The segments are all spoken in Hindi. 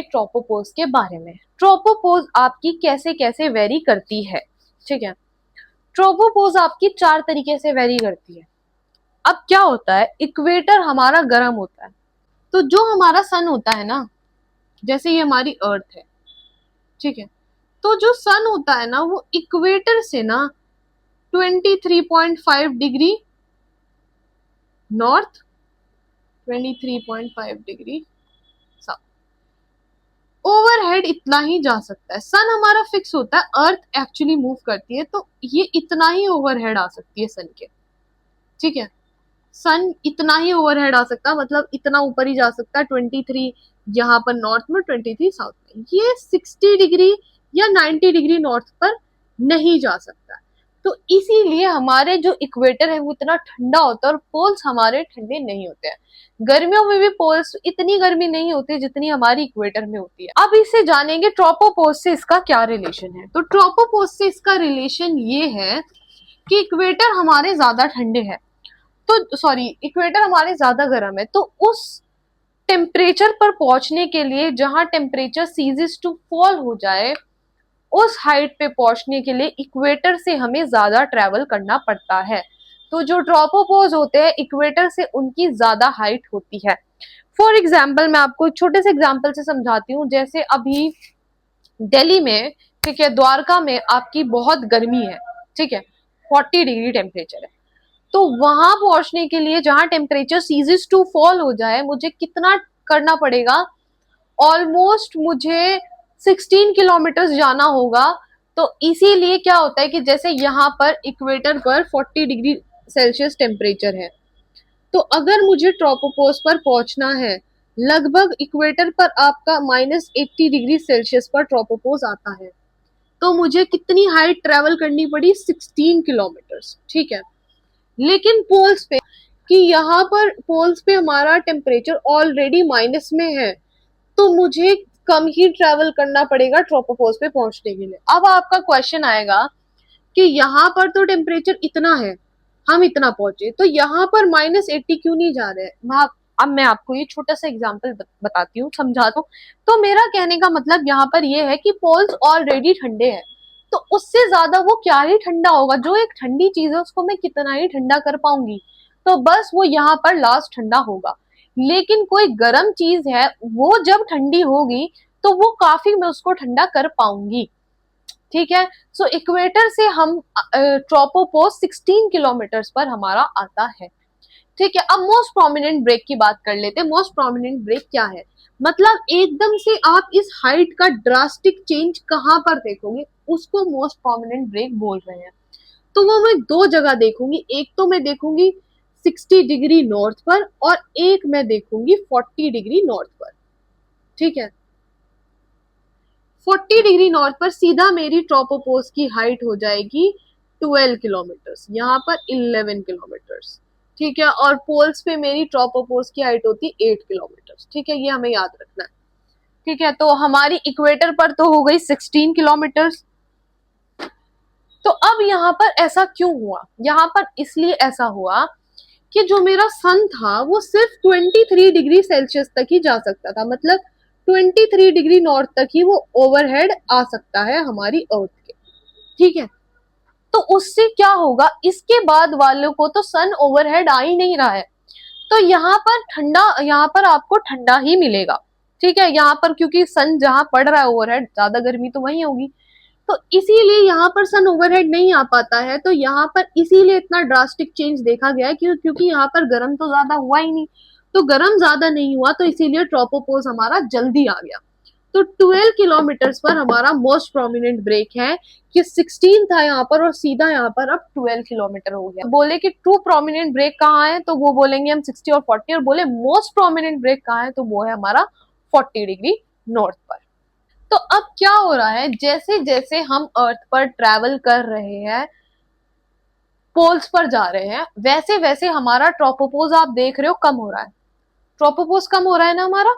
ट्रोपोपोज के बारे में। ट्रोपोपोज आपकी कैसे कैसे वेरी करती है, ठीक है। ट्रोपोपोज आपकी 4 तरीके से वेरी करती है। अब क्या होता है, इक्वेटर हमारा गर्म होता है, तो जो हमारा सन होता है ना, जैसे ये हमारी अर्थ है, ठीक है, तो जो सन होता है ना वो इक्वेटर से ना 23.5 degree north, 23.5 degree south, overhead इतना ही जा सकता है। सन हमारा फिक्स होता है, अर्थ एक्चुअली मूव करती है, तो ये इतना ही ओवरहेड आ सकती है सन के, ठीक है। सन इतना ही ओवरहेड आ सकता है, मतलब इतना ऊपर ही जा सकता है, 23 यहाँ पर नॉर्थ में, 23 साउथ में। ये 60 डिग्री या 90 डिग्री नॉर्थ पर नहीं जा सकता। तो इसीलिए हमारे जो इक्वेटर है वो इतना ठंडा होता है और पोल्स हमारे ठंडे नहीं होते हैं। गर्मियों में भी पोल्स इतनी गर्मी नहीं होती जितनी हमारी इक्वेटर में होती है। अब इसे जानेंगे ट्रोपोपोज से इसका क्या रिलेशन है। तो ट्रोपोपोज से इसका रिलेशन ये है कि इक्वेटर हमारे ज्यादा ठंडे हैं, तो सॉरी, इक्वेटर हमारे ज्यादा गर्म है, तो उस टेम्परेचर पर पहुंचने के लिए जहां टेम्परेचर सीजेस टू फॉल हो जाए, उस हाइट पे पहुंचने के लिए इक्वेटर से हमें ज्यादा ट्रेवल करना पड़ता है। तो जो ट्रोपोपोज होते हैं इक्वेटर से उनकी ज्यादा हाइट होती है। फॉर एग्जाम्पल मैं आपको एक छोटे से एग्जाम्पल से समझाती हूँ। जैसे अभी दिल्ली में, ठीक है, द्वारका में आपकी बहुत गर्मी है, ठीक है, 40 डिग्री टेम्परेचर है। तो वहां पहुंचने के लिए जहां टेम्परेचर सीजेस टू फॉल हो जाए, मुझे कितना करना पड़ेगा, ऑलमोस्ट मुझे 16 किलोमीटर जाना होगा। तो इसीलिए क्या होता है कि जैसे यहाँ पर इक्वेटर पर 40 डिग्री सेल्सियस टेम्परेचर है, तो अगर मुझे ट्रोपोपोज पर पहुंचना है, लगभग इक्वेटर पर आपका -80 डिग्री सेल्सियस पर ट्रोपोपोज आता है, तो मुझे कितनी हाइट ट्रेवल करनी पड़ी, 16 किलोमीटर, ठीक है। लेकिन पोल्स पे, कि यहाँ पर पोल्स पे हमारा टेम्परेचर ऑलरेडी माइनस में है, तो मुझे कम ही ट्रेवल करना पड़ेगा ट्रोपोपोज पे पहुंचने के लिए। अब आपका क्वेश्चन आएगा कि यहाँ पर तो टेम्परेचर इतना है, हम इतना पहुंचे, तो यहाँ पर -80 क्यों नहीं जा रहे हैं। अब मैं आपको ये छोटा सा एग्जांपल बताती हूँ, समझाता हूँ। तो मेरा कहने का मतलब यहाँ पर ये है कि पोल्स ऑलरेडी ठंडे हैं, तो उससे ज्यादा वो क्या ही ठंडा होगा। जो एक ठंडी चीज है उसको मैं कितना ही ठंडा कर पाऊंगी, तो बस वो यहाँ पर लास्ट ठंडा होगा। लेकिन कोई गर्म चीज है, वो जब ठंडी होगी तो वो काफी मैं उसको ठंडा कर पाऊंगी, ठीक है। सो इक्वेटर से हम ट्रोपोपोज 16 किलोमीटर पर हमारा आता है, ठीक है। अब मोस्ट प्रोमिनेंट ब्रेक की बात कर लेते हैं। मोस्ट प्रोमिनेंट ब्रेक क्या है, मतलब एकदम से आप इस हाइट का ड्रास्टिक चेंज कहां पर देखोगे, उसको मोस्ट प्रोमिनेंट ब्रेक बोल रहे हैं। तो वो मैं 2 जगह देखूंगी, एक तो मैं देखूंगी 60 डिग्री नॉर्थ पर और एक मैं देखूंगी 40 डिग्री नॉर्थ पर, ठीक है। 40 डिग्री नॉर्थ पर सीधा मेरी ट्रोपोपोज की हाइट हो जाएगी 12 किलोमीटर, यहाँ पर 11 किलोमीटर, ठीक है। और पोल्स पे मेरी ट्रोपोपोज की हाइट होती है 8 किलोमीटर, ठीक है, ये हमें याद रखना है, ठीक है। तो हमारी इक्वेटर पर तो हो गई 16 किलोमीटर। तो अब यहाँ पर ऐसा क्यों हुआ, यहाँ पर इसलिए ऐसा हुआ कि जो मेरा सन था वो सिर्फ 23 डिग्री सेल्सियस तक ही जा सकता था, मतलब 23 डिग्री नॉर्थ तक ही वो ओवरहेड आ सकता है हमारी अर्थ के, ठीक है। तो उससे क्या होगा, इसके बाद वालों को तो सन ओवरहेड आ ही नहीं रहा है, तो यहाँ पर ठंडा, यहाँ पर आपको ठंडा ही मिलेगा, ठीक है। यहाँ पर क्योंकि सन जहां पड़ रहा है ओवरहेड, ज्यादा गर्मी तो वही होगी, तो इसीलिए यहाँ पर सन ओवरहेड नहीं आ पाता है। तो यहाँ पर इसीलिए इतना ड्रास्टिक चेंज देखा गया है, क्योंकि यहाँ पर गर्म तो ज्यादा हुआ ही नहीं, तो गर्म ज्यादा नहीं हुआ, तो इसीलिए ट्रोपोपोज हमारा जल्दी आ गया। तो 12 किलोमीटर पर हमारा मोस्ट प्रोमिनेंट ब्रेक है कि 16 था यहाँ पर और सीधा यहाँ पर अब 12 किलोमीटर हो गया। बोले कि ट्रू प्रोमिनेंट ब्रेक कहाँ है, तो वो बोलेंगे हम 60 और 40, और बोले मोस्ट प्रोमिनेंट ब्रेक कहाँ है, तो वो है हमारा 40 डिग्री नॉर्थ पर। तो अब क्या हो रहा है, जैसे जैसे हम अर्थ पर ट्रैवल कर रहे हैं, पोल्स पर जा रहे हैं, वैसे वैसे हमारा ट्रोपोपोज आप देख रहे हो कम हो रहा है। ट्रोपोपोज कम हो रहा है ना हमारा,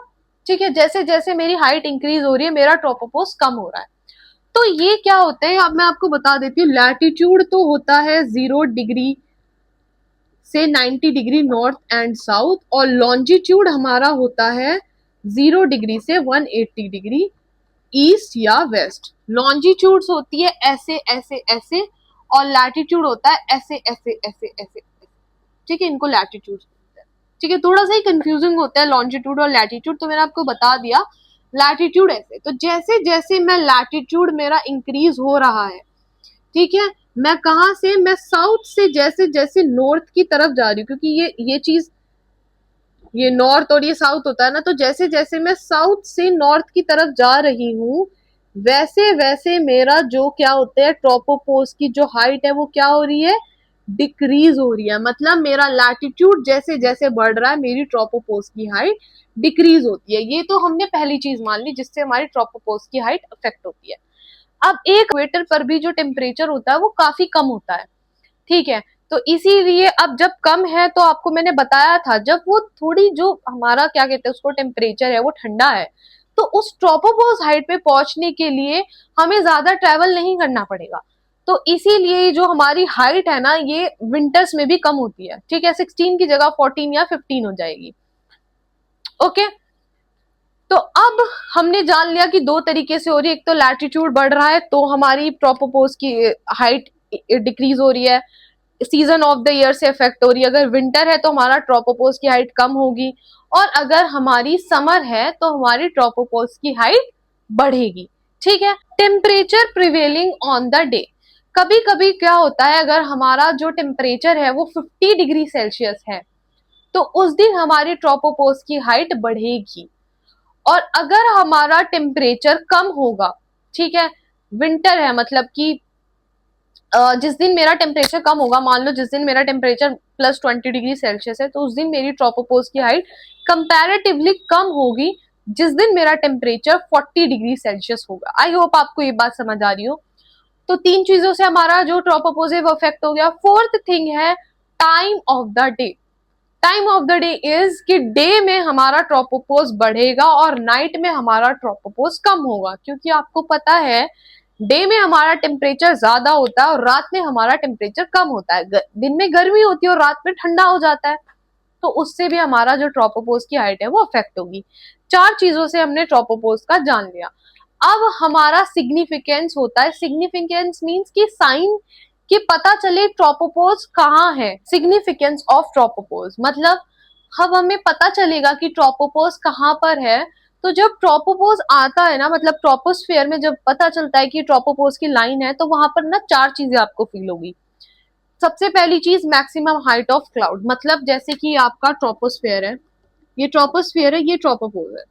ठीक है। जैसे जैसे मेरी हाइट इंक्रीज हो रही है, मेरा ट्रोपोपोज कम हो रहा है। तो ये क्या होते हैं, अब मैं आपको बता देती हूँ। लैटिट्यूड तो होता है 0 डिग्री से 90 डिग्री नॉर्थ एंड साउथ, और लॉन्जिट्यूड हमारा होता है 0 डिग्री से 180 डिग्री ईस्ट या वेस्ट। लॉन्जिट्यूड्स होती है ऐसे ऐसे ऐसे, और लैटिट्यूड होता है ऐसे ऐसे ऐसे ऐसे, ठीक है, इनको लैटिट्यूड बोलते हैं। ठीक है, थोड़ा सा ही कंफ्यूजिंग होता है लॉन्जिट्यूड और लैटिट्यूड, तो मैंने आपको बता दिया। लैटिट्यूड ऐसे, तो जैसे जैसे मैं लैटिट्यूड मेरा इंक्रीज हो रहा है, ठीक है, मैं कहां से, मैं साउथ से जैसे जैसे नॉर्थ की तरफ जा रही हूँ, क्योंकि ये चीज, ये नॉर्थ और ये साउथ होता है ना, तो जैसे जैसे मैं साउथ से नॉर्थ की तरफ जा रही हूँ, वैसे वैसे मेरा जो क्या होता है, ट्रोपोपोज की जो हाइट है वो क्या हो रही है, डिक्रीज हो रही है। मतलब मेरा लैटिट्यूड जैसे जैसे बढ़ रहा है, मेरी ट्रोपोपोज की हाइट डिक्रीज होती है। ये तो हमने पहली चीज मान ली जिससे हमारी ट्रोपोपोज की हाइट अफेक्ट होती है। अब एक इक्वेटर पर भी जो टेम्परेचर होता है वो काफी कम होता है, ठीक है, तो इसीलिए अब जब कम है, तो आपको मैंने बताया था, जब वो थोड़ी जो हमारा क्या कहते हैं उसको टेम्परेचर है वो ठंडा है, तो उस ट्रोपोपोज हाइट पे पहुंचने के लिए हमें ज्यादा ट्रेवल नहीं करना पड़ेगा। तो इसीलिए जो हमारी हाइट है ना, ये विंटर्स में भी कम होती है, ठीक है, 16 की जगह 14 या 15 हो जाएगी। ओके, तो अब हमने जान लिया कि दो तरीके से हो रही है, एक तो लैटिट्यूड बढ़ रहा है तो हमारी ट्रोपोपोज की हाइट डिक्रीज हो रही है, सीजन ऑफ द ईयर से इफेक्ट हो रही है। अगर विंटर है तो हमारा ट्रोपोपोज की हाइट कम होगी, और अगर हमारी समर है तो हमारी ट्रोपोपोज की हाइट बढ़ेगी। ठीक है, temperature prevailing on the day, कभी कभी क्या होता है, अगर हमारा जो टेम्परेचर है वो 50 डिग्री सेल्सियस है, तो उस दिन हमारी ट्रोपोपोज की हाइट बढ़ेगी। और अगर हमारा टेम्परेचर कम होगा, ठीक है, विंटर है, मतलब कि जिस दिन मेरा टेम्परेचर कम होगा, मान लो जिस दिन मेरा टेम्परेचर +20 डिग्री सेल्सियस है, तो उस दिन मेरी ट्रोपोपोज की हाइट कंपैरेटिवली कम होगी जिस दिन मेरा टेम्परेचर 40 डिग्री सेल्सियस होगा। आई होप आपको ये बात समझ आ रही हो। तो तीन चीजों से हमारा जो ट्रोपोपोज है वो अफेक्ट हो गया। फोर्थ थिंग है time of the day. Time of the day is कि डे में हमारा ट्रोपोपोज बढ़ेगा और नाइट में हमारा ट्रोपोपोज कम होगा, क्योंकि आपको पता है डे में हमारा टेम्परेचर ज्यादा होता है और रात में हमारा टेम्परेचर कम होता है। दिन में गर्मी होती है और रात में ठंडा हो जाता है, तो उससे भी हमारा जो ट्रोपोपोज की हाइट है वो अफेक्ट होगी। चार चीजों से हमने ट्रोपोपोज का जान लिया। अब हमारा सिग्निफिकेंस होता है, सिग्निफिकेंस मीन्स की साइन, कि पता चले ट्रोपोपोज कहाँ है। सिग्निफिकेंस ऑफ ट्रोपोपोज मतलब अब हमें पता चलेगा कि ट्रोपोपोज कहाँ पर है। तो जब ट्रोपोपोज आता है ना, मतलब ट्रोपोस्फेयर में जब पता चलता है कि ट्रोपोपोज की लाइन है, तो वहां पर ना चार चीजें आपको फील होगी। सबसे पहली चीज मैक्सिमम हाइट ऑफ क्लाउड, मतलब जैसे कि आपका ट्रोपोस्फेयर है, ये ट्रोपोस्फेयर है, ये ट्रोपोपोज है,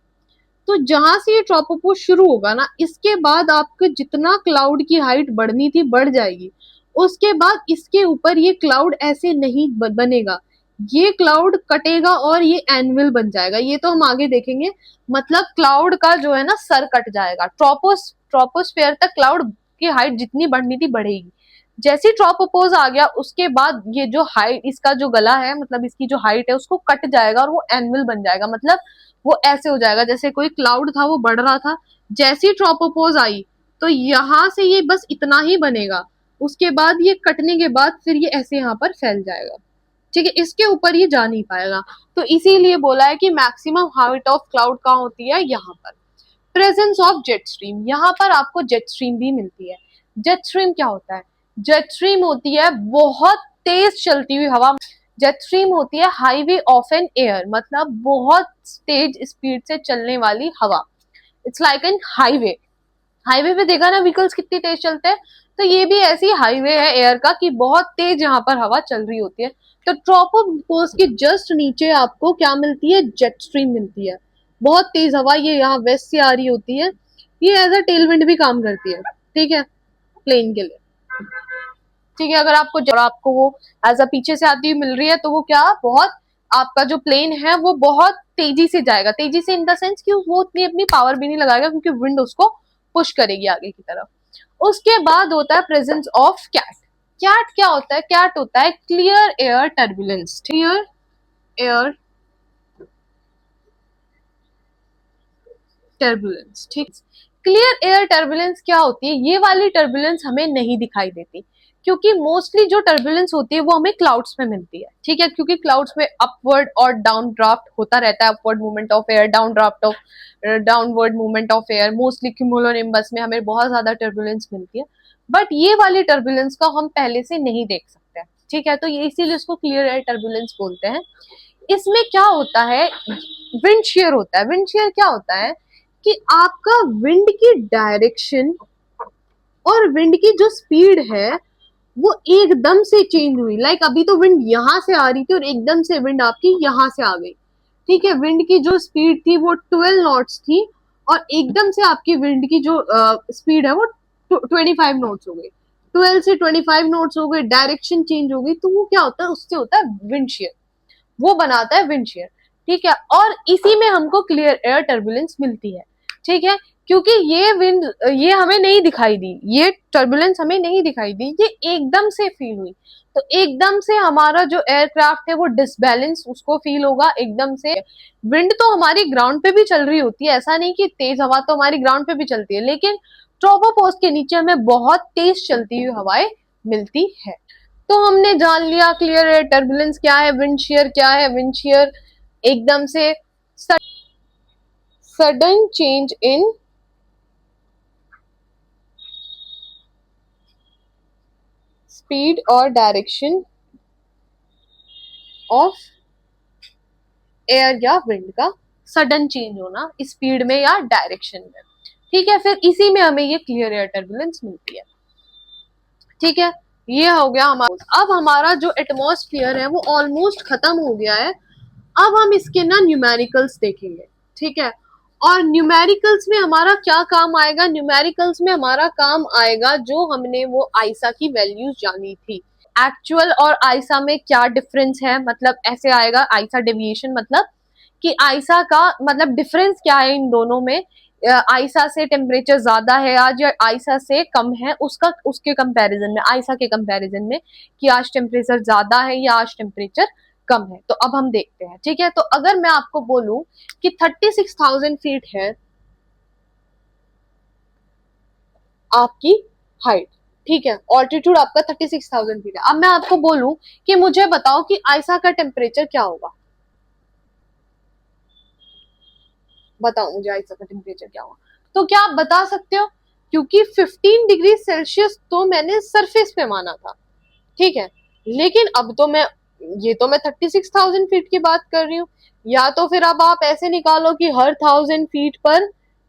तो जहां से ये ट्रोपोपोज शुरू होगा ना, इसके बाद आपको जितना क्लाउड की हाइट बढ़नी थी बढ़ जाएगी। उसके बाद इसके ऊपर ये क्लाउड ऐसे नहीं बनेगा, ये क्लाउड कटेगा और ये एनुअल बन जाएगा। ये तो हम आगे देखेंगे। मतलब क्लाउड का जो है ना सर कट जाएगा, ट्रोपोस्फेयर तक क्लाउड की हाइट जितनी बढ़नी थी बढ़ेगी। जैसे ट्रोपोपोज आ गया उसके बाद ये जो हाइट, इसका जो गला है, मतलब इसकी जो हाइट है उसको कट जाएगा और वो एनुअल बन जाएगा। मतलब वो ऐसे हो जाएगा जैसे कोई क्लाउड था वो बढ़ रहा था, जैसी ट्रोपोपोज आई तो यहां से ये बस इतना ही बनेगा, उसके बाद ये कटने के बाद फिर ये ऐसे यहाँ पर फैल जाएगा। ठीक है, इसके ऊपर ये जा नहीं पाएगा। तो इसीलिए बोला है कि मैक्सिमम हाइट ऑफ क्लाउड कहाँ होती है, यहाँ पर। प्रेजेंस ऑफ जेट स्ट्रीम, यहाँ पर आपको जेट स्ट्रीम भी मिलती है। जेट स्ट्रीम क्या होता है, जेट स्ट्रीम होती है बहुत तेज चलती हुई हवा। जेट स्ट्रीम होती है हाईवे ऑफ एन एयर, मतलब बहुत तेज स्पीड से चलने वाली हवा। It's like an highway. Highway पे देखा ना व्हीकल्स कितनी तेज चलते हैं, तो ये भी ऐसी हाईवे है एयर का कि बहुत तेज यहाँ पर हवा चल रही होती है। तो ट्रोपोपोज के जस्ट नीचे आपको क्या मिलती है, जेट स्ट्रीम मिलती है। बहुत तेज हवा ये यहाँ वेस्ट से आ रही होती है, ये एज अ टेलविंड भी काम करती है, ठीक है, प्लेन के लिए। ठीक है, अगर आपको वो एज अ पीछे से आती हुई मिल रही है, तो वो क्या, बहुत आपका जो प्लेन है वो बहुत तेजी से जाएगा। तेजी से इन द सेंस कि वो उतनी अपनी पावर भी नहीं लगाएगा, क्योंकि विंड उसको पुश करेगी आगे की तरफ। उसके बाद होता है प्रेजेंस ऑफ कैट। कैट क्या होता है, कैट होता है clear air turbulence. Clear air turbulence, ठीक। क्लियर एयर टर्बुलेंस क्या होती है, ये वाली टर्बुलेंस हमें नहीं दिखाई देती। क्योंकि मोस्टली जो टर्बुलेंस होती है वो हमें क्लाउड्स में मिलती है, ठीक है, क्योंकि क्लाउड्स में अपवर्ड और डाउन ड्राफ्ट होता रहता है, upward movement of air, down draft of downward movement of air, mostly cumulonimbus में हमें बहुत ज्यादा टर्बुलेंस मिलती है, बट ये वाली टर्बुलेंस को हम पहले से नहीं देख सकते हैं, ठीक है, तो ये इसीलिए इसको क्लियर एयर टर्बुलेंस बोलते हैं। इसमें क्या होता है, विंड शेयर होता है। विंड शेयर क्या होता है कि आपका विंड की डायरेक्शन और विंड की जो स्पीड है वो एकदम से चेंज हुई। लाइक अभी तो विंड यहाँ से आ रही थी और एकदम से विंड आपकी यहाँ से आ गई, ठीक है, विंड की जो स्पीड थी वो 12 नॉट्स थी और एकदम से आपकी विंड की जो स्पीड है वो 25 नॉट्स हो गई, 12 से 25 नॉट्स हो गई, डायरेक्शन चेंज हो गई, तो वो क्या होता है, उससे होता है विंड शेयर, वो बनाता है विंड शेयर, ठीक है, और इसी में हमको क्लियर एयर टर्बुलेंस मिलती है, ठीक है, क्योंकि ये विंड ये हमें नहीं दिखाई दी, ये टर्बुलेंस हमें नहीं दिखाई दी, ये एकदम से फील हुई, तो एकदम से हमारा जो एयरक्राफ्ट है वो डिसबैलेंस उसको फील होगा एकदम से। विंड तो हमारी ग्राउंड पे भी चल रही होती है, ऐसा नहीं कि तेज हवा तो हमारी ग्राउंड पे भी चलती है, लेकिन ट्रोपोपॉज के नीचे हमें बहुत तेज चलती हुई हवाएं मिलती है। तो हमने जान लिया क्लियर एयर टर्बुलेंस क्या है, विंड शेयर क्या है। विंड शेयर एकदम से सडन चेंज इन स्पीड और डायरेक्शन ऑफ एयर या विंड का सडन चेंज होना स्पीड में या डायरेक्शन में, ठीक है, फिर इसी में हमें ये क्लियर एयर टर्बुलेंस मिलती है, ठीक है, ये हो गया हमारा। अब हमारा जो एटमॉस्फेयर है वो ऑलमोस्ट खत्म हो गया है, अब हम इसके ना न्यूमेरिकल्स देखेंगे, ठीक है, और न्यूमेरिकल्स में हमारा क्या काम आएगा, न्यूमेरिकल्स में हमारा काम आएगा जो हमने वो आइसा की वैल्यूज जानी थी, एक्चुअल और आइसा में क्या डिफरेंस है, मतलब ऐसे आएगा आइसा डेविएशन, मतलब कि आइसा का मतलब डिफरेंस क्या है इन दोनों में, आइसा से टेम्परेचर ज्यादा है आज या आइसा से कम है, उसका उसके कंपैरिजन में, आइसा के कंपैरिजन में कि आज टेम्परेचर ज्यादा है या आज टेम्परेचर कम है। तो अब हम देखते हैं, ठीक है, तो अगर मैं आपको बोलूं कि 36,000 फीट है आपकी हाइट, ठीक है, ऑल्टीट्यूड आपका 36,000 फीट है, अब मैं आपको बोलूं कि मुझे बताओ कि आइसा का टेम्परेचर क्या होगा, बताओ मुझे आइसा का टेम्परेचर क्या होगा, तो क्या आप बता सकते हो, क्योंकि 15 डिग्री सेल्सियस तो मैंने सरफेस पे माना था, ठीक है, लेकिन अब तो मैं ये तो मैं 36,000 फीट की बात कर रही हूँ, या तो फिर अब आप ऐसे निकालो कि हर 1000 फीट पर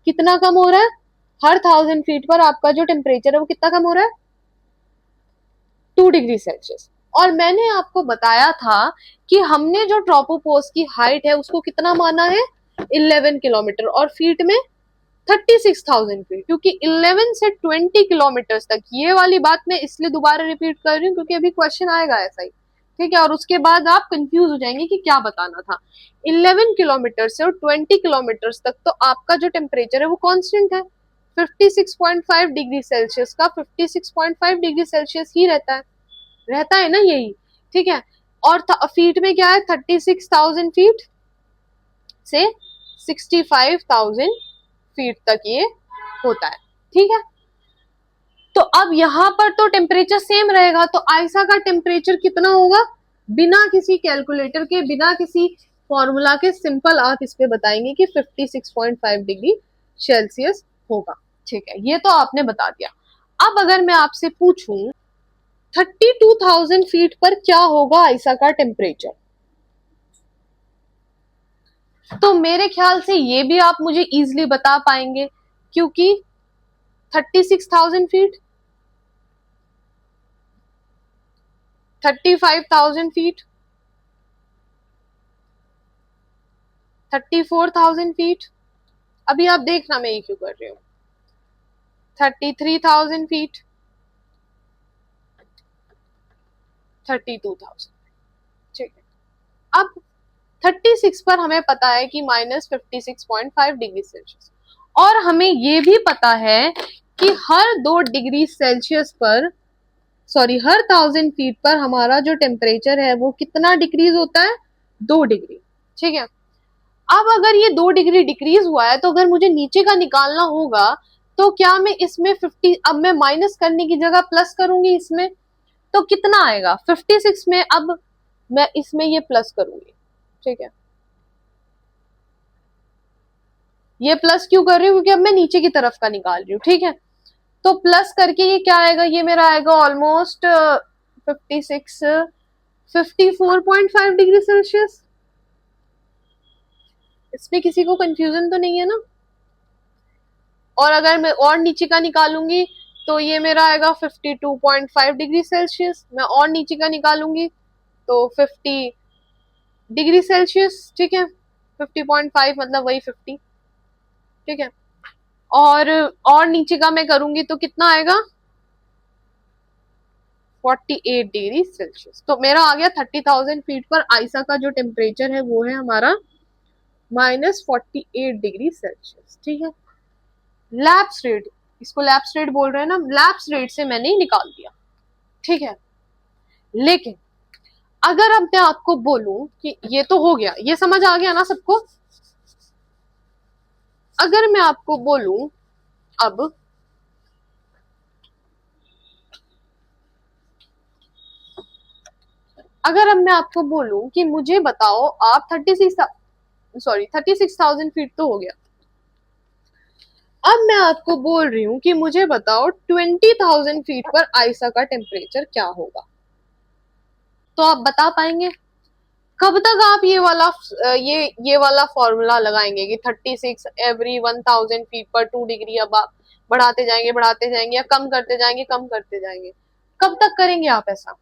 कितना कम हो रहा है, हर 1000 फीट पर आपका जो टेम्परेचर है वो कितना कम हो रहा है, 2 डिग्री सेल्सियस। और मैंने आपको बताया था कि हमने जो ट्रोपोपॉज की हाइट है उसको कितना माना है, 11 किलोमीटर, और फीट में 36,000 फीट, क्योंकि 11 से 20 किलोमीटर तक, ये वाली बात मैं इसलिए दोबारा रिपीट कर रही हूँ क्योंकि अभी क्वेश्चन आएगा ऐसा ही, ठीक है, और उसके बाद आप कंफ्यूज हो जाएंगे कि क्या बताना था। 11 किलोमीटर से और 20 किलोमीटर तक तो आपका जो टेम्परेचर है वो कांस्टेंट है, 56.5 डिग्री सेल्सियस का 56.5 डिग्री सेल्सियस ही रहता है ना, यही, ठीक है, और फीट में क्या है, 36,000 फीट से 65,000 फीट तक ये होता है, ठीक है, तो अब यहाँ पर तो टेम्परेचर सेम रहेगा, तो आइसा का टेम्परेचर कितना होगा, बिना किसी कैलकुलेटर के, बिना किसी फॉर्मूला के, सिंपल आप इस पे बताएंगे कि 56.5 डिग्री सेल्सियस होगा, ठीक है, ये तो आपने बता दिया। अब अगर मैं आपसे पूछूं 32,000 फीट पर क्या होगा आइसा का टेम्परेचर, तो मेरे ख्याल से ये भी आप मुझे इजीली बता पाएंगे, क्योंकि 36,000 फीट, 35,000 फीट, 34,000 फीट, अभी आप देखना मैं ये क्यों कर रही हूँ, 33,000 फीट, 32,000, ठीक है, अब 36 पर हमें पता है कि -56.5 डिग्री सेल्सियस, और हमें ये भी पता है कि हर 2 डिग्री सेल्सियस पर, सॉरी, हर 1000 फीट पर हमारा जो टेम्परेचर है वो कितना डिक्रीज होता है, 2 डिग्री, ठीक है, अब अगर ये 2 डिग्री डिक्रीज हुआ है तो अगर मुझे नीचे का निकालना होगा तो क्या मैं इसमें 50, अब मैं माइनस करने की जगह प्लस करूंगी इसमें, तो कितना आएगा 56 में। अब मैं इसमें ये प्लस करूंगी, ठीक है, ये प्लस क्यों कर रही हूँ, क्योंकि अब मैं नीचे की तरफ का निकाल रही हूँ, ठीक है। तो प्लस करके ये क्या आएगा, ये मेरा आएगा ऑलमोस्ट 56 54.5 डिग्री सेल्सियस। इसमें किसी को कंफ्यूजन तो नहीं है ना। और अगर मैं और नीचे का निकालूंगी तो ये मेरा आएगा 52.5 डिग्री सेल्सियस। मैं और नीचे का निकालूंगी तो 50 डिग्री सेल्सियस, ठीक है। 50.5 मतलब वही 50, ठीक है। और नीचे का मैं करूंगी तो कितना आएगा 48 डिग्री सेल्सियस। तो मेरा आ गया 30,000 फीट पर आइसा का जो टेम्परेचर है वो है हमारा -48 डिग्री सेल्सियस, ठीक है। लैप्स रेट, इसको लैप्स रेट बोल रहे हैं ना, लैप्स रेट से मैंने निकाल दिया, ठीक है। लेकिन अगर अब मैं आपको बोलूं कि ये तो हो गया, ये समझ आ गया ना सबको। अगर मैं आपको बोलूं अब अगर अब मैं आपको बोलूं कि मुझे बताओ आप 36,000 फीट तो हो गया। अब मैं आपको बोल रही हूं कि मुझे बताओ 20,000 फीट पर आइसा का टेम्परेचर क्या होगा। तो आप बता पाएंगे? कब तक आप ये वाला फॉर्मूला लगाएंगे कि 36 एवरी 1,000 फीट पर 2 डिग्री, अब आप बढ़ाते जाएंगे या कम करते जाएंगे, कम करते जाएंगे? कब तक करेंगे आप ऐसा?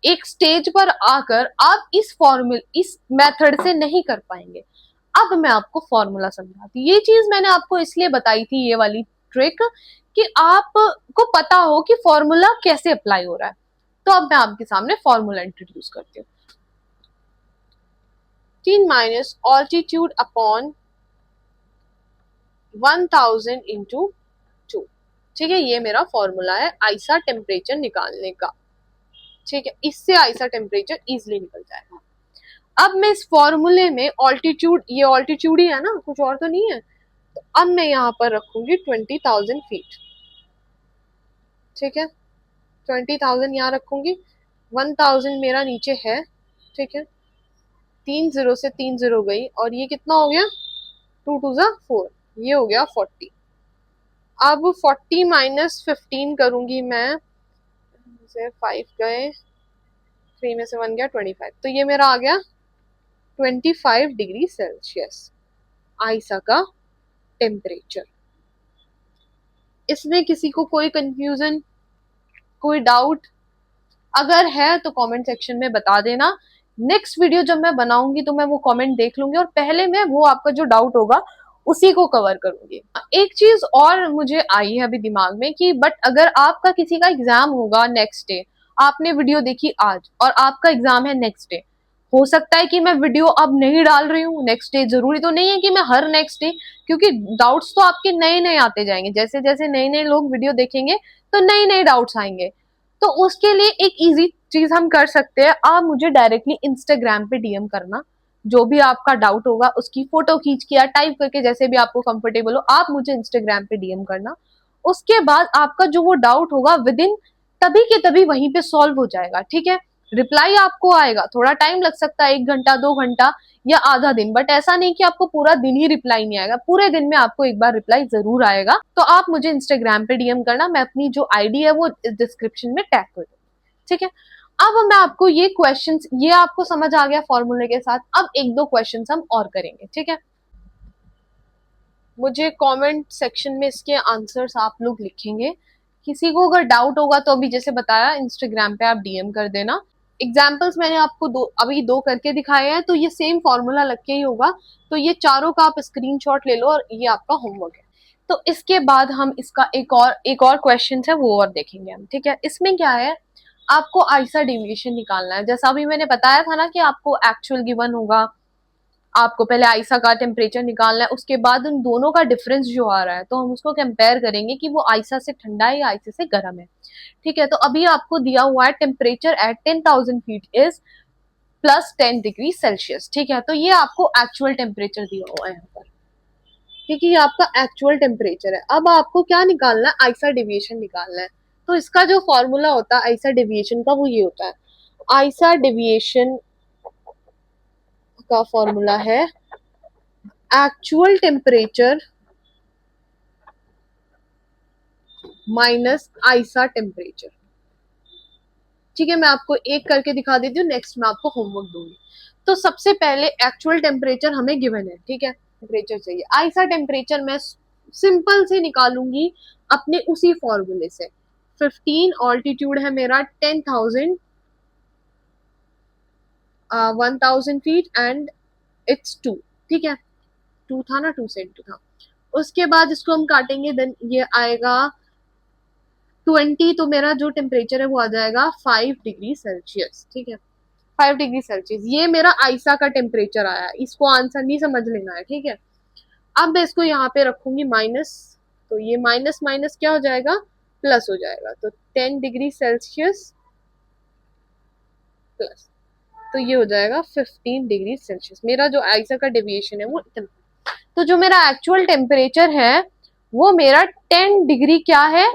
एक स्टेज पर आकर आप इस मेथड से नहीं कर पाएंगे। अब मैं आपको फॉर्मूला समझाती। ये चीज मैंने आपको इसलिए बताई थी, ये वाली ट्रिक, कि आपको पता हो कि फॉर्मूला कैसे अप्लाई हो रहा है। तो अब मैं आपके सामने फॉर्मूला इंट्रोड्यूस करती हूँ। 3 माइनस ऑल्टीट्यूड अपॉन 1000 इंटू 2, ठीक है। ये मेरा फॉर्मूला है आइसा टेम्परेचर निकालने का, ठीक है। इससे आइसा टेम्परेचर इजिली निकल जाएगा। अब मैं इस फॉर्मूले में ऑल्टीट्यूड, ये ऑल्टीट्यूड ही है ना, कुछ और तो नहीं है। तो अब मैं यहाँ पर रखूंगी 20,000 फीट, ठीक है। 20,000 यहाँ रखूंगी, 1,000 मेरा नीचे है, ठीक है। 3 जीरो से 3 जीरो गई और ये कितना हो गया 2 2 जा 4, ये हो गया 40। अब 40 माइनस 15 करूंगी मैं, 5 गए, 3 में से 1 गया 25, तो ये मेरा आ गया 25 डिग्री सेल्सियस आइसा का टेम्परेचर। इसमें किसी को कोई कंफ्यूजन, कोई डाउट अगर है तो कमेंट सेक्शन में बता देना। नेक्स्ट वीडियो जब मैं बनाऊंगी तो मैं वो कमेंट देख लूंगी और पहले मैं वो आपका जो डाउट होगा उसी को कवर करूंगी। एक चीज और मुझे आई है अभी दिमाग में कि बट अगर आपका किसी का एग्जाम होगा नेक्स्ट डे, आपने वीडियो देखी आज और आपका एग्जाम है नेक्स्ट डे, हो सकता है कि मैं वीडियो अब नहीं डाल रही हूँ नेक्स्ट डे। जरूरी तो नहीं है कि मैं हर नेक्स्ट डे, क्योंकि डाउट्स तो आपके नए नए आते जाएंगे, जैसे जैसे नए नए लोग वीडियो देखेंगे तो नए नए डाउट्स आएंगे। तो उसके लिए एक इजी चीज हम कर सकते हैं, आप मुझे डायरेक्टली इंस्टाग्राम पे डीएम करना, जो भी आपका डाउट होगा उसकी फोटो खींच के या टाइप करके, जैसे भी आपको कंफर्टेबल हो, आप मुझे इंस्टाग्राम पे डीएम करना। उसके बाद आपका जो वो डाउट होगा विद इन तभी के तभी वहीं पे सॉल्व हो जाएगा, ठीक है। रिप्लाई आपको आएगा, थोड़ा टाइम लग सकता है, 1 घंटा 2 घंटा या आधा दिन, बट ऐसा नहीं कि आपको पूरा दिन ही रिप्लाई नहीं आएगा, पूरे दिन में आपको एक बार रिप्लाई जरूर आएगा। तो आप मुझे इंस्टाग्राम पे डीएम करना, मैं अपनी जो आईडी है वो डिस्क्रिप्शन में टैग कर दूंगी, ठीक है। अब मैं आपको ये क्वेश्चंस, ये आपको समझ आ गया फॉर्मूले के साथ। अब 1-2 क्वेश्चंस हम और करेंगे, ठीक है। मुझे कमेंट सेक्शन में इसके आंसर्स आप लोग लिखेंगे। किसी को अगर डाउट होगा तो अभी जैसे बताया इंस्टाग्राम पे आप डीएम कर देना। एग्जाम्पल्स मैंने आपको अभी दो करके दिखाए हैं, तो ये सेम फॉर्मूला लग के ही होगा। तो ये चारों का आप स्क्रीनशॉट ले लो और ये आपका होमवर्क है। तो इसके बाद हम इसका एक और क्वेश्चन है वो और देखेंगे हम, ठीक है। इसमें क्या है, आपको आइसा डेविएशन निकालना है। जैसा अभी मैंने बताया था ना कि आपको एक्चुअल गिवन होगा, आपको पहले आइसा का टेम्परेचर निकालना है, उसके बाद उन दोनों का डिफरेंस जो आ रहा है तो हम उसको कंपेयर करेंगे कि वो आइसा से ठंडा है या आइसा से गर्म है, ठीक है। तो अभी आपको दिया हुआ है temperature at 10,000 feet is +10 degree Celsius, ठीक है। तो ये आपको एक्चुअल टेम्परेचर दिया हुआ है यहाँ पर, ठीक है। ये आपका एक्चुअल टेम्परेचर है। अब आपको क्या निकालना है, आइसा डेविएशन निकालना है। तो इसका जो फॉर्मूला होता है आइसा डेविएशन का वो ये होता है, आइसा डेविएशन का फॉर्मूला है एक्चुअल टेम्परेचर माइनस आइसा टेम्परेचर। ठीक है, मैं आपको एक करके दिखा देती हूँ, नेक्स्ट मैं आपको होमवर्क दूंगी। तो सबसे पहले एक्चुअल टेम्परेचर हमें गिवन है, ठीक है, टेम्परेचर चाहिए। आइसा टेम्परेचर मैं सिंपल से निकालूंगी अपने उसी फॉर्मूले से। 15 ऑल्टीट्यूड है मेरा 10,000 1000 फीट एंड इट्स 2, ठीक है, 2 था ना, 2 से 2 था। उसके बाद इसको हम काटेंगे, देन ये आएगा 20, तो मेरा जो टेम्परेचर है वो आ जाएगा 5 डिग्री सेल्सियस, ठीक है, 5 डिग्री सेल्सियस। ये मेरा आइसा का टेम्परेचर आया, इसको आंसर नहीं समझ लेना है, ठीक है। अब मैं इसको यहाँ पे रखूंगी माइनस, तो ये माइनस माइनस क्या हो जाएगा, प्लस हो जाएगा, तो 10 डिग्री सेल्सियस प्लस, तो ये हो जाएगा 15 डिग्री सेल्सियस। मेरा जो आइसा का डेविएशन है वो इतना। तो जो मेरा एक्चुअल टेम्परेचर है वो मेरा 10 डिग्री क्या है,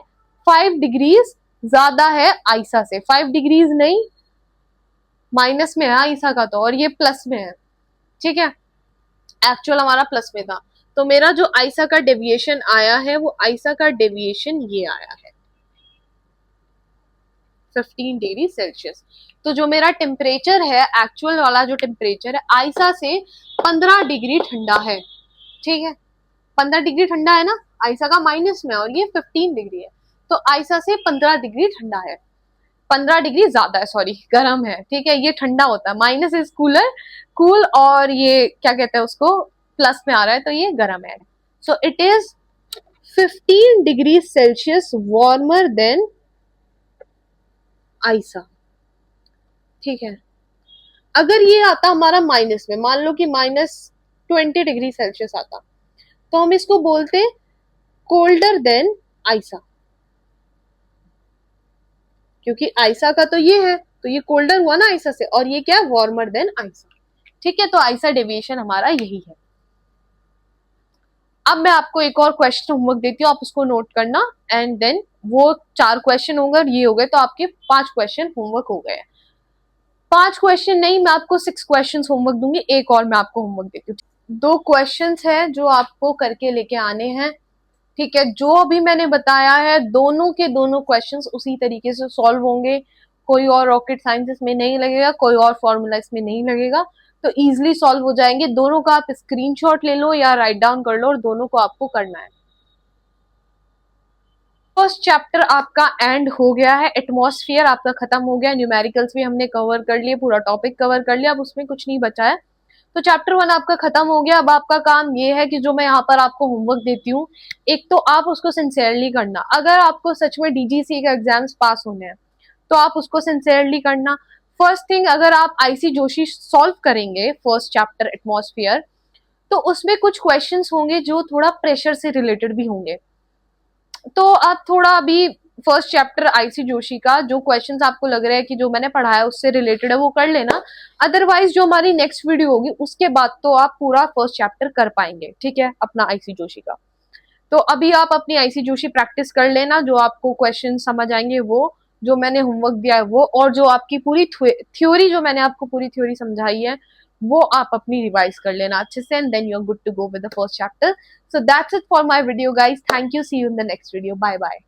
5 डिग्रीज ज्यादा है आइसा से, 5 डिग्रीज नहीं, माइनस में है आइसा का तो, और ये प्लस में है, ठीक है, एक्चुअल हमारा प्लस में था। तो मेरा जो आइसा का डेविएशन आया है वो आइसा का डेविएशन ये आया है 15 डिग्री सेल्सियस। तो जो मेरा टेम्परेचर है, एक्चुअल वाला जो टेम्परेचर है आइसा से 15 डिग्री ठंडा है, ठीक है, 15 डिग्री ठंडा है ना, आइसा का माइनस में और ये 15 डिग्री है, तो आइसा से 15 डिग्री ठंडा है, 15 डिग्री ज्यादा है, सॉरी गर्म है, ठीक है, ये ठंडा होता है, माइनस इज कूलर, कूल, और ये क्या कहते हैं उसको, प्लस में आ रहा है, तो ये गर्म है। So it is 15 degree Celsius warmer than ice, ठीक है। अगर ये आता हमारा माइनस में, मान लो कि -20 डिग्री सेल्सियस आता, तो हम इसको बोलते कोल्डर देन आइसा, क्योंकि आइसा का तो ये है, तो ये कोल्डर हुआ ना आइसा से, और ये क्या है, वार्मर देन आइसा, ठीक है। तो आइसा डेविएशन हमारा यही है। अब मैं आपको एक और क्वेश्चन होमवर्क देती हूँ, आप उसको नोट करना, एंड देन वो 4 क्वेश्चन होंगे और ये हो गए, तो आपके 5 क्वेश्चन होमवर्क हो गए। 5 क्वेश्चन नहीं, मैं आपको 6 क्वेश्चन होमवर्क दूंगी, एक और मैं आपको होमवर्क देती हूँ। 2 क्वेश्चन है जो आपको करके लेके आने हैं, ठीक है। जो अभी मैंने बताया है दोनों के दोनों क्वेश्चंस उसी तरीके से सॉल्व होंगे, कोई और रॉकेट साइंस इसमें नहीं लगेगा, कोई और फॉर्मूला इसमें नहीं लगेगा, तो इजिली सॉल्व हो जाएंगे। दोनों का आप स्क्रीनशॉट ले लो या राइट डाउन कर लो, और दोनों को आपको करना है। फर्स्ट चैप्टर आपका एंड हो गया है, एटमॉस्फेयर आपका खत्म हो गया, न्यूमेरिकल्स भी हमने कवर कर लिए, पूरा टॉपिक कवर कर लिया, अब उसमें कुछ नहीं बचा है। तो चैप्टर 1 आपका खत्म हो गया। अब आपका काम ये है कि जो मैं यहाँ पर आपको होमवर्क देती हूँ, एक तो आप उसको सिंसियरली करना। अगर आपको सच में डीजीसी का एग्जाम्स पास होने हैं तो आप उसको सिंसियरली करना। फर्स्ट थिंग, अगर आप आईसी जोशी सॉल्व करेंगे फर्स्ट चैप्टर एटमॉस्फेयर, तो उसमें कुछ क्वेश्चंस होंगे जो थोड़ा प्रेशर से रिलेटेड भी होंगे, तो आप थोड़ा अभी फर्स्ट चैप्टर आईसी जोशी का जो क्वेश्चंस आपको लग रहा है कि जो मैंने पढ़ाया उससे रिलेटेड है वो कर लेना। अदरवाइज जो हमारी नेक्स्ट वीडियो होगी उसके बाद तो आप पूरा फर्स्ट चैप्टर कर पाएंगे, ठीक है, अपना आईसी जोशी का। तो अभी आप अपनी आईसी जोशी प्रैक्टिस कर लेना, जो आपको क्वेश्चन समझ आएंगे वो, जो मैंने होमवर्क दिया है वो, और जो आपकी पूरी थ्योरी, जो मैंने आपको पूरी थ्योरी समझाई है वो आप अपनी रिवाइज कर लेना अच्छे से, and then you are good to go with the first chapter. So that's it for my video, guys. Thank you. See you in the next video. Bye bye.